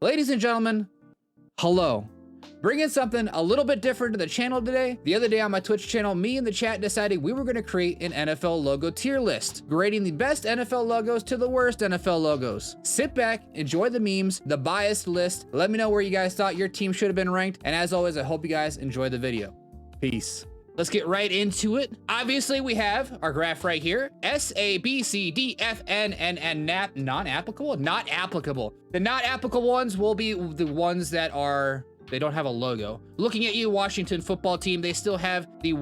Ladies and gentlemen, hello. Bringing something a little bit different to the channel today. The other day on my Twitch channel, me and the chat decided we were going to create an NFL logo tier list, grading the best NFL logos to the worst NFL logos. Sit back, enjoy the memes, the biased list. Let me know where you guys thought your team should have been ranked. And as always, I hope you guys enjoy the video. Peace. Let's get right into it. Obviously, we have our graph right here. S, A, B, C, D, F, N, and NAP, non-applicable? Not applicable. The not applicable ones will be the ones that are, they don't have a logo. Looking at you, Washington football team, they still have the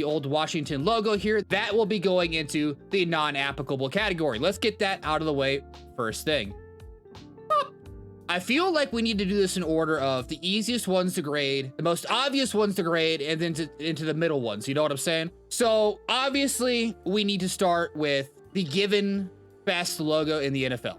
old Washington logo here. That will be going into the non-applicable category. Let's get that out of the way first thing. I feel like we need to do this in order of the easiest ones to grade, the most obvious ones to grade, and then into the middle ones. You know what I'm saying? So obviously we need to start with the given best logo in the NFL.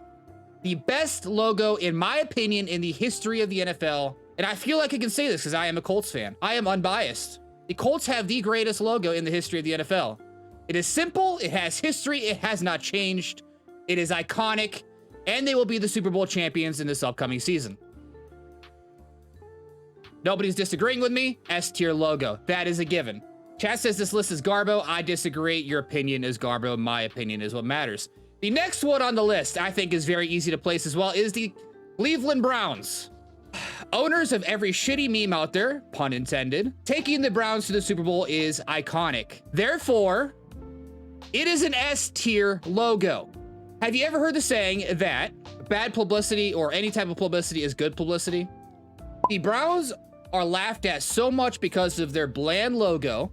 The best logo, in my opinion, in the history of the NFL. And I feel like I can say this because I am a Colts fan. I am unbiased. The Colts have the greatest logo in the history of the NFL. It is simple. It has history. It has not changed. It is iconic. And they will be the Super Bowl champions in this upcoming season. Nobody's disagreeing with me. S tier logo. That is a given. Chat says this list is Garbo. I disagree. Your opinion is Garbo. My opinion is what matters. The next one on the list, I think, is very easy to place as well, is the Cleveland Browns. Owners of every shitty meme out there, pun intended, taking the Browns to the Super Bowl is iconic. Therefore, it is an S tier logo. Have you ever heard the saying that bad publicity or any type of publicity is good publicity? The Browns are laughed at so much because of their bland logo,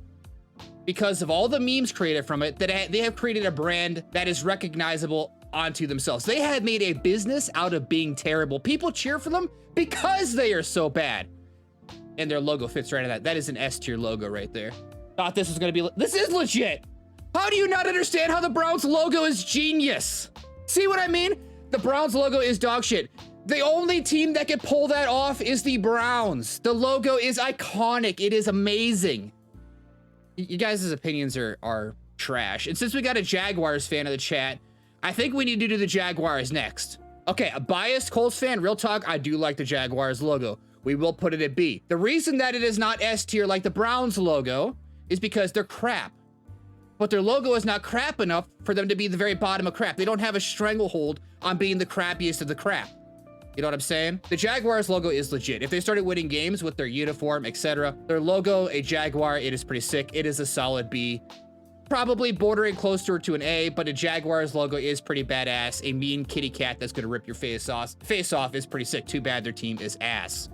because of all the memes created from it, that they have created a brand that is recognizable onto themselves. They have made a business out of being terrible. People cheer for them because they are so bad. And their logo fits right in that. That is an S tier logo right there. Thought this was gonna be, this is legit. How do you not understand how the Browns logo is genius? See what I mean? The Browns logo is dog shit. The only team that can pull that off is the Browns. The logo is iconic. It is amazing. You guys' opinions are trash. And since we got a Jaguars fan in the chat, I think we need to do the Jaguars next. Okay, a biased Colts fan, real talk, I do like the Jaguars logo. We will put it at B. The reason that it is not S tier like the Browns logo is because they're crap. But their logo is not crap enough for them to be the very bottom of crap. They don't have a stranglehold on being the crappiest of the crap. You know what I'm saying? The Jaguars logo is legit. If they started winning games with their uniform, etc., their logo, a Jaguar, it is pretty sick. It is a solid B. Probably bordering closer to an A, but a Jaguars logo is pretty badass. A mean kitty cat that's gonna rip your face off is pretty sick. Too bad their team is ass.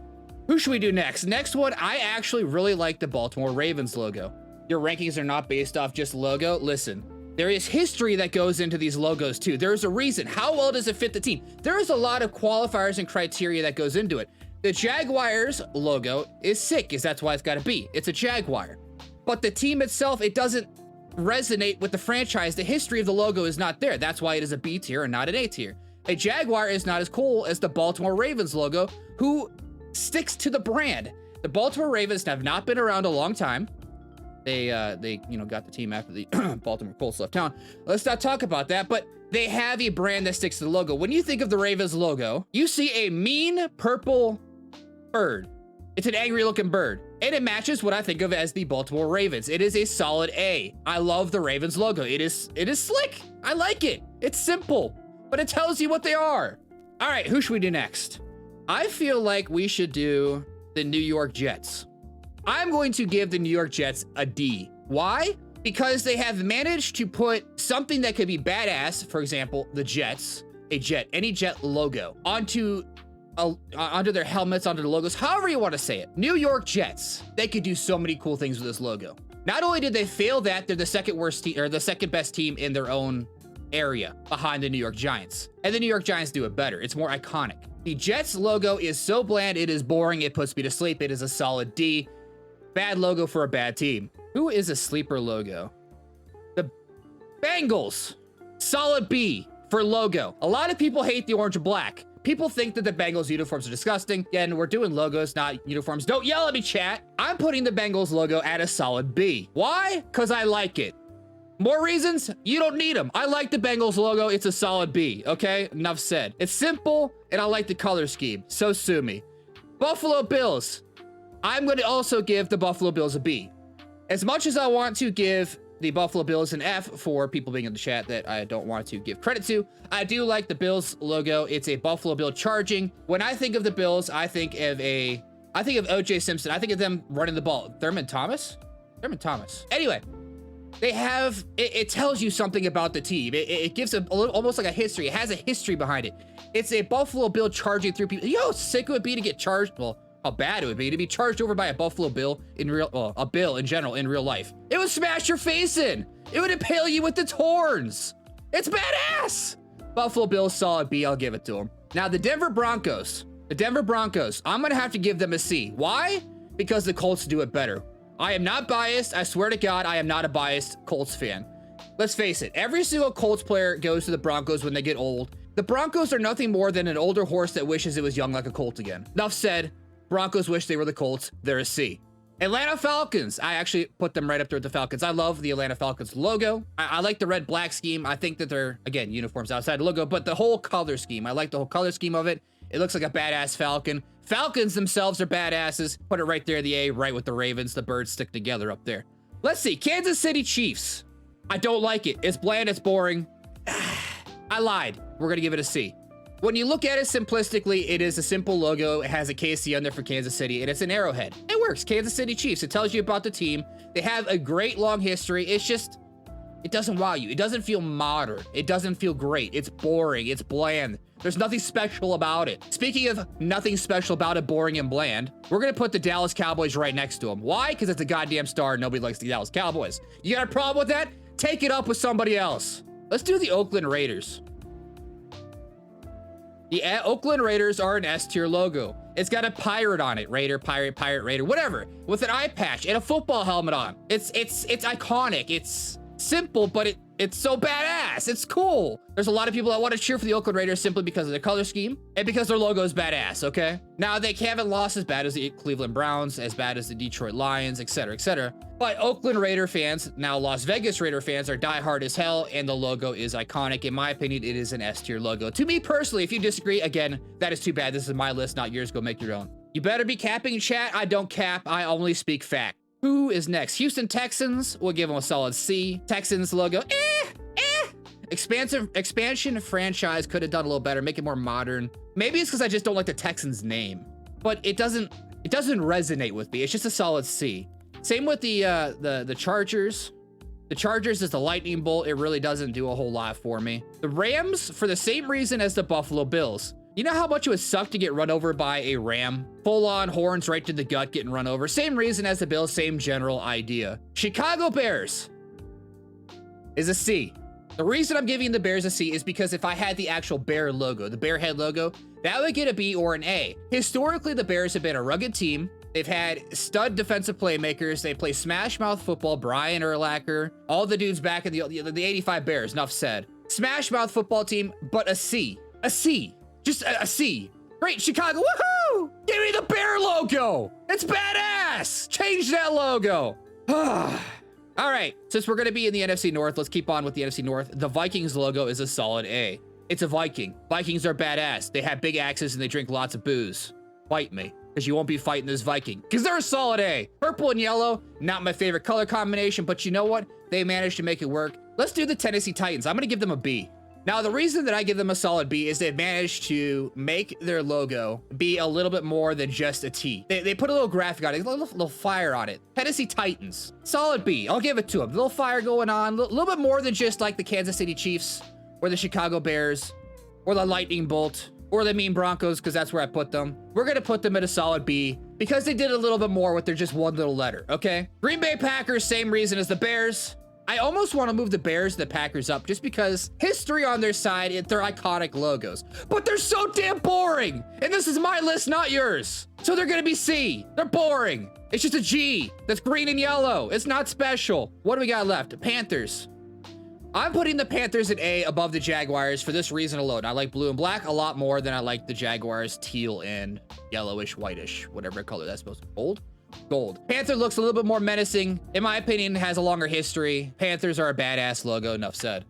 Who should we do next? Next one, I actually really like the Baltimore Ravens logo. Your rankings are not based off just logo. Listen, there is history that goes into these logos too. There's a reason. How well does it fit the team? There is a lot of qualifiers and criteria that goes into it. The Jaguars logo is sick, because that's why it's got a B. It's a Jaguar. But the team itself, it doesn't resonate with the franchise. The history of the logo is not there. That's why it is a B tier and not an A tier. A Jaguar is not as cool as the Baltimore Ravens logo, who sticks to the brand. The Baltimore Ravens have not been around a long time. They got the team after the Baltimore Colts left town. Let's not talk about that, but they have a brand that sticks to the logo. When you think of the Ravens logo, you see a mean purple bird. It's an angry looking bird, and it matches what I think of as the Baltimore Ravens. It is a solid A. I love the Ravens logo. It is slick. I like it. It's simple, but it tells you what they are. All right, who should we do next? I feel like we should do the New York Jets. I'm going to give the New York Jets a D. Why? Because they have managed to put something that could be badass, for example, the Jets, any Jet logo, onto their helmets, onto the logos, however you want to say it. New York Jets, they could do so many cool things with this logo. Not only did they fail that, they're the second worst team, or the second best team in their own area behind the New York Giants. And the New York Giants do it better. It's more iconic. The Jets logo is so bland, it is boring, it puts me to sleep. It is a solid D. Bad logo for a bad team. Who is a sleeper logo? The Bengals. Solid B for logo. A lot of people hate the orange and black. People think that the Bengals uniforms are disgusting. Again, we're doing logos, not uniforms. Don't yell at me, chat. I'm putting the Bengals logo at a solid B. Why? Because I like it. More reasons? You don't need them. I like the Bengals logo. It's a solid B, okay? Enough said. It's simple, and I like the color scheme, so sue me. Buffalo Bills. I'm going to also give the Buffalo Bills a B. As much as I want to give the Buffalo Bills an F for people being in the chat that I don't want to give credit to, I do like the Bills logo. It's a Buffalo Bill charging. When I think of the Bills, I think of O.J. Simpson. I think of them running the ball. Thurman Thomas? Anyway, they have, it tells you something about the team. It gives a little, almost like a history. It has a history behind it. It's a Buffalo Bill charging through people. You know how sick it would be to get charged? Well, how bad it would be to be charged over by a Buffalo Bill in real, well, a bill in general in real life. It would smash your face in. It would impale you with its horns. It's badass. Buffalo Bills, solid B. I'll give it to them. Now the Denver Broncos, I'm gonna have to give them a C. Why? Because the Colts do it better. I am not biased. I swear to God, I am not a biased Colts fan. Let's face it. Every single Colts player goes to the Broncos when they get old. The Broncos are nothing more than an older horse that wishes it was young like a colt again. Enough said. Broncos wish they were the Colts. They're a C. Atlanta Falcons. I actually put them right up there with the Falcons. I love the Atlanta Falcons logo. I like the red-black scheme. I think that they're, again, uniforms outside the logo, but the whole color scheme. I like the whole color scheme of it. It looks like a badass Falcon. Falcons themselves are badasses. Put it right there, the A, right with the Ravens. The birds stick together up there. Let's see. Kansas City Chiefs. I don't like it. It's bland. It's boring. I lied. We're going to give it a C. When you look at it simplistically, it is a simple logo. It has a KC on there for Kansas City, and it's an arrowhead. It works. Kansas City Chiefs. It tells you about the team. They have a great long history. It's just, it doesn't wow you. It doesn't feel modern. It doesn't feel great. It's boring. It's bland. There's nothing special about it. Speaking of nothing special about it, boring and bland, we're going to put the Dallas Cowboys right next to them. Why? Because it's a goddamn star. Nobody likes the Dallas Cowboys. You got a problem with that? Take it up with somebody else. Let's do the Oakland Raiders. The Oakland Raiders are an S tier logo. It's got a pirate on it. Raider, pirate, Raider, whatever. With an eye patch and a football helmet on. It's iconic. It's simple, but it's so badass. It's cool. There's a lot of people that want to cheer for the Oakland Raiders simply because of their color scheme and because their logo is badass, okay? Now, they haven't lost as bad as the Cleveland Browns, as bad as the Detroit Lions, etc., etc. But Oakland Raider fans, now Las Vegas Raider fans, are diehard as hell, and the logo is iconic. In my opinion, it is an S tier logo. To me personally, if you disagree, again, that is too bad. This is my list, not yours. Go make your own. You better be capping chat. I don't cap. I only speak fact. Who is next? Houston Texans. We'll give them a solid C. Texans logo. Expansion franchise could have done a little better. Make it more modern. Maybe it's because I just don't like the Texans name, but it doesn't resonate with me. It's just a solid C. Same with the Chargers. The Chargers is the lightning bolt. It really doesn't do a whole lot for me. The Rams, for the same reason as the Buffalo Bills. You know how much it would suck to get run over by a ram? Full on horns right to the gut, getting run over. Same reason as the Bills, same general idea. Chicago Bears is a C. The reason I'm giving the Bears a C is because if I had the actual bear logo, the bear head logo, that would get a B or an A. Historically, the Bears have been a rugged team. They've had stud defensive playmakers. They play smash mouth football. Brian Urlacher, all the dudes back in the 85 Bears, enough said. Smash mouth football team, but a C. A C. Just a C. Great, Chicago, woohoo! Give me the bear logo! It's badass! Change that logo! All right, since we're gonna be in the NFC North, let's keep on with the NFC North. The Vikings logo is a solid A. It's a Viking. Vikings are badass. They have big axes and they drink lots of booze. Fight me, because you won't be fighting this Viking, because they're a solid A. Purple and yellow, not my favorite color combination, but you know what? They managed to make it work. Let's do the Tennessee Titans. I'm gonna give them a B. Now, the reason that I give them a solid B is they've managed to make their logo be a little bit more than just a T. They put a little graphic on it, a little fire on it. Tennessee Titans, solid B. I'll give it to them. A little fire going on, a little bit more than just like the Kansas City Chiefs or the Chicago Bears or the Lightning Bolt or the Mean Broncos, because that's where I put them. We're going to put them at a solid B because they did a little bit more with their just one little letter, okay? Green Bay Packers, same reason as the Bears. I almost want to move the Bears and the Packers up just because history on their side, they're iconic logos, but they're so damn boring. And this is my list, not yours. So they're going to be C. They're boring. It's just a G that's green and yellow. It's not special. What do we got left? Panthers. I'm putting the Panthers at A above the Jaguars for this reason alone. I like blue and black a lot more than I like the Jaguars teal and yellowish, whitish, whatever color that's supposed to be. Gold? gold. Panther looks a little bit more menacing. In my opinion, has a longer history. Panthers are a badass logo, enough said.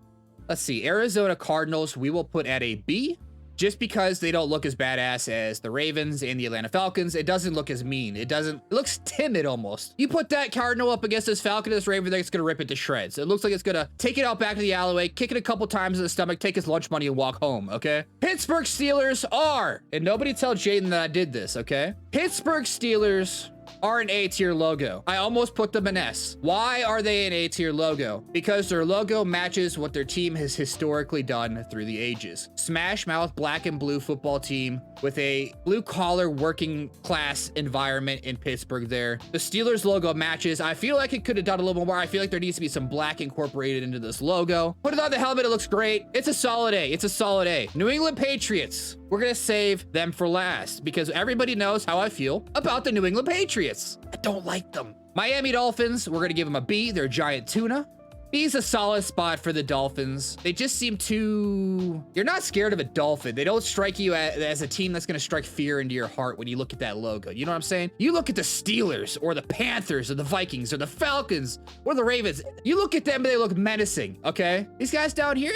Let's see, Arizona Cardinals, we will put at a B. Just because they don't look as badass as the Ravens and the Atlanta Falcons, it doesn't look as mean. It looks timid almost. You put that Cardinal up against this Falcon, this Raven, it's gonna rip it to shreds. It looks like it's gonna take it out back to the alleyway, kick it a couple times in the stomach, take his lunch money and walk home, okay? Pittsburgh Steelers are, and nobody tell Jaden that I did this, okay? Pittsburgh Steelers are an A-tier logo. I almost put them an S. Why are they an A-tier logo? Because their logo matches what their team has historically done through the ages. Smash mouth black and blue football team with a blue collar working class environment in Pittsburgh there. The Steelers logo matches. I feel like it could have done a little more. I feel like there needs to be some black incorporated into this logo. Put it on the helmet, it looks great. It's a solid A, it's a solid A. New England Patriots, we're gonna save them for last because everybody knows how I feel about the New England Patriots. I don't like them. Miami Dolphins, we're gonna give them a B. They're giant tuna. B's a solid spot for the Dolphins. They just seem too... You're not scared of a dolphin. They don't strike you as a team that's gonna strike fear into your heart when you look at that logo. You know what I'm saying? You look at the Steelers or the Panthers or the Vikings or the Falcons or the Ravens. You look at them and they look menacing, okay? These guys down here,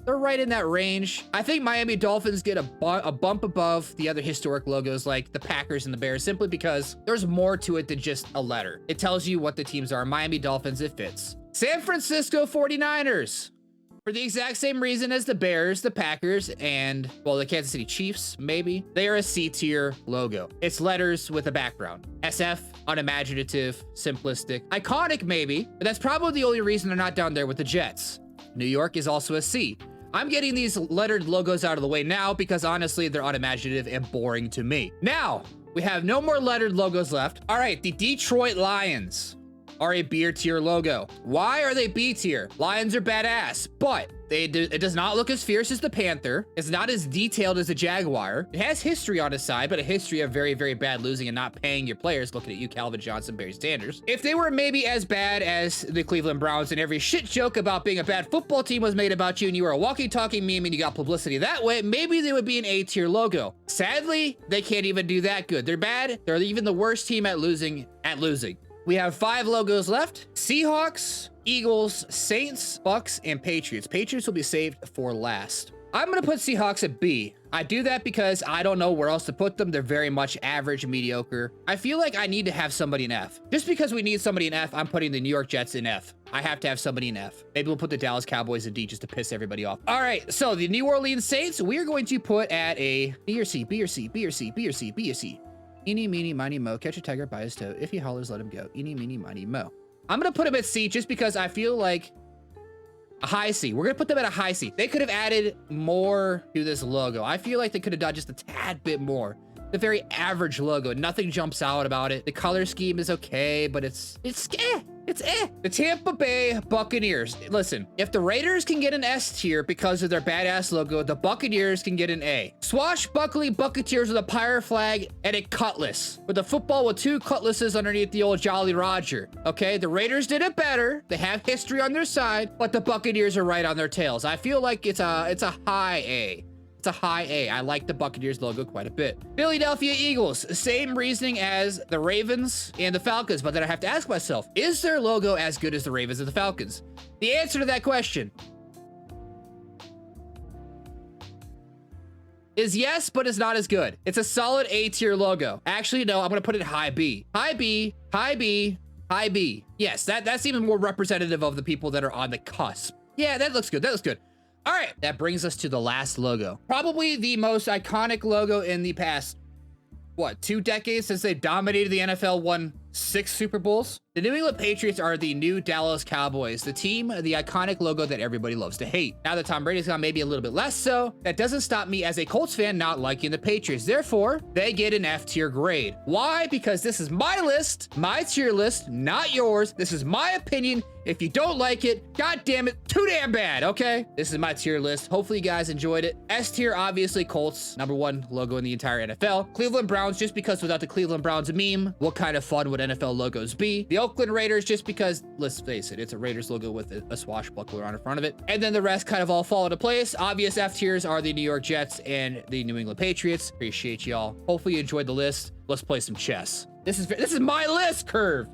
they're right in that range. I think Miami Dolphins get a bump above the other historic logos like the Packers and the Bears simply because there's more to it than just a letter. It tells you what the teams are. Miami Dolphins, it fits. San Francisco 49ers. For the exact same reason as the Bears, the Packers, and, well, the Kansas City Chiefs, maybe. They are a C-tier logo. It's letters with a background. SF, unimaginative, simplistic. Iconic, maybe, but that's probably the only reason they're not down there with the Jets. New York is also a C. I'm getting these lettered logos out of the way now because honestly, they're unimaginative and boring to me. Now, we have no more lettered logos left. All right, the Detroit Lions are a B tier logo. Why are they B tier? Lions are badass, but it does not look as fierce as the Panther. It's not as detailed as the Jaguar. It has history on its side, but a history of very, very bad losing and not paying your players. Looking at you, Calvin Johnson, Barry Sanders. If they were maybe as bad as the Cleveland Browns and every shit joke about being a bad football team was made about you and you were a walking, talking meme and you got publicity that way, maybe they would be an A tier logo. Sadly, they can't even do that good. They're bad. They're even the worst team at losing. We have 5 logos left. Seahawks, Eagles, Saints, Bucks, and Patriots. Patriots will be saved for last. I'm gonna put Seahawks at B. I do that because I don't know where else to put them. They're very much average, mediocre. I feel like I need to have somebody in F. Just because we need somebody in F, I'm putting the New York Jets in F. I have to have somebody in F. Maybe we'll put the Dallas Cowboys in D just to piss everybody off. All right, so the New Orleans Saints, we're going to put at a B or C, B or C, B or C, B or C, B or C. Eeny, meeny, miny, mo. Catch a tiger by his toe. If he hollers, let him go. Eeny, meeny, miny, mo. I'm gonna put him at C just because I feel like a high C. We're gonna put them at a high C. They could have added more to this logo. I feel like they could have done just a tad bit more. The very average logo. Nothing jumps out about it. The color scheme is okay, but it's eh. It's eh. The Tampa Bay Buccaneers. Listen, if the Raiders can get an S tier because of their badass logo, the Buccaneers can get an A. Swashbuckling Buccaneers with a pirate flag and a cutlass. With a football with 2 cutlasses underneath the old Jolly Roger. Okay, the Raiders did it better. They have history on their side, but the Buccaneers are right on their tails. I feel like it's a high A. It's a high A. I like the Buccaneers logo quite a bit. Philadelphia Eagles, same reasoning as the Ravens and the Falcons, but then I have to ask myself, is their logo as good as the Ravens and the Falcons? The answer to that question is yes, but it's not as good. It's a solid A tier logo. Actually, no, I'm gonna put it high B. High B, high B, high B. Yes, that's even more representative of the people that are on the cusp. Yeah, that looks good, that looks good. All right, that brings us to the last logo. Probably the most iconic logo in the past, what, 2 decades since they dominated the NFL, won 6 Super Bowls? The New England Patriots are the new Dallas Cowboys, the team, the iconic logo that everybody loves to hate. Now that Tom Brady's gone maybe a little bit less so, that doesn't stop me as a Colts fan not liking the Patriots. Therefore, they get an F tier grade. Why? Because this is my list, my tier list, not yours. This is my opinion. If you don't like it, god damn it, too damn bad, okay? This is my tier list. Hopefully you guys enjoyed it. S tier, obviously Colts, #1 logo in the entire NFL. Cleveland Browns, just because without the Cleveland Browns meme, what kind of fun would NFL logos B. The Oakland Raiders, just because, let's face it, it's a Raiders logo with a swashbuckler on the front of it. And then the rest kind of all fall into place. Obvious F tiers are the New York Jets and the New England Patriots. Appreciate y'all. Hopefully you enjoyed the list. Let's play some chess. This is my list, Curve.